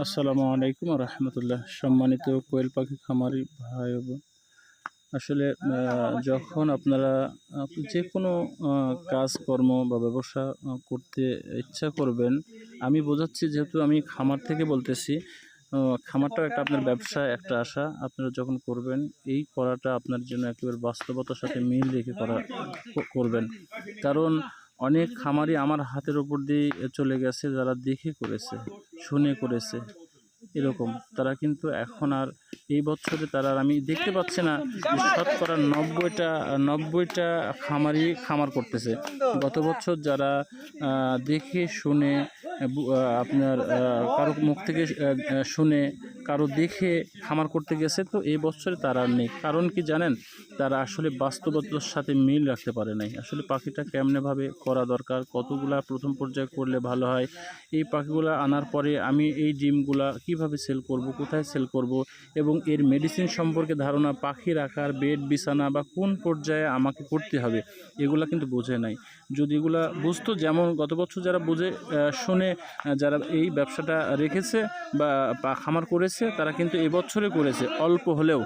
আসসালামু আলাইকুম ওয়া রাহমাতুল্লাহ। সম্মানিত কোয়েল পাখি খামারি ভাই ও বোন, আসলে যখন আপনারা যেকোনো কাজকর্ম বা ব্যবসা করতে ইচ্ছা করবেন, আমি বোঝাচ্ছি যেহেতু আমি খামার থেকে বলতেছি। খামারটাও একটা আপনার ব্যবসা, একটা আশা। আপনারা যখন করবেন, এই করাটা আপনার জন্য একেবারে বাস্তবতার সাথে মিল রেখে করবেন। কারণ অনেক খামারি আমার হাতের উপর দিয়ে চলে গেছে, যারা দেখে করেছে, শুনে করেছে। এরকম তারা কিন্তু এখন আর এই বছরে তারা আর আমি দেখতে পাচ্ছি না যে শতকরা 90টা খামারি খামার করতেছে। গত বছর যারা দেখে শুনে আপনার কারো মুখ থেকে শুনে কারো দেখে খামার করতে গেছে, তো এই বছরে তারা আর নেই। কারণ কি জানেন? তারা আসলে বাস্তবতার সাথে মিল রাখতে পারে নাই। আসলে পাখিটা কেমনেভাবে করা দরকার, কতগুলা প্রথম পর্যায়ে করলে ভালো হয়, এই পাখিগুলা আনার পরে আমি এই ডিমগুলা কিভাবে সেল করব, কোথায় সেল করব, এবং এর মেডিসিন সম্পর্কে ধারণা, পাখি রাখার বেড বিছানা বা কোন পর্যায়ে আমাকে করতে হবে, এগুলা কিন্তু বোঝে নাই। যদি এগুলা বুঝতো, যেমন গত বছর যারা বুঝে শুনে যারা এই ব্যবসাটা রেখেছে বা খামার করেছে, তারা কিন্তু এবছরে করেছে অল্প হলেও।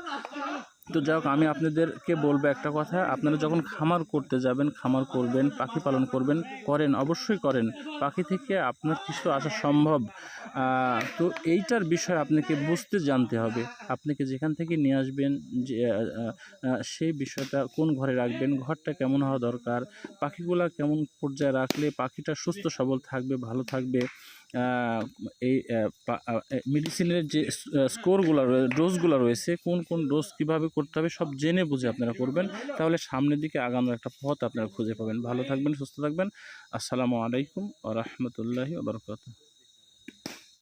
তো যাই হোক, আমি আপনাদেরকে বলবো একটা কথা, আপনারা যখন খামার করতে যাবেন, খামার করবেন, পাখি পালন করবেন, করেন, অবশ্যই করেন। পাখি থেকে আপনার কিছু আসা সম্ভব। তো এইটার বিষয় আপনাকে বুঝতে জানতে হবে। আপনাকে যেখান থেকে নিয়ে আসবেন, যে সেই বিষয়টা কোন ঘরে রাখবেন, ঘরটা কেমন হওয়া দরকার, পাখিগুলা কেমন পর্যায়ে রাখলে পাখিটা সুস্থ সবল থাকবে, ভালো থাকবে। এই মেডিসিনের যে স্কোরগুলো ডোজগুলো রয়েছে, কোন কোন ডোজ কীভাবে করতে হবে, সব জেনে বুঝে আপনারা করবেন। তাহলে সামনের দিকে আগানোর একটা পথ আপনারা খুঁজে পাবেন। ভালো থাকবেন, সুস্থ থাকবেন। আসসালামু আলাইকুম ওয়া রাহমাতুল্লাহি ওয়া বারাকাতুহু।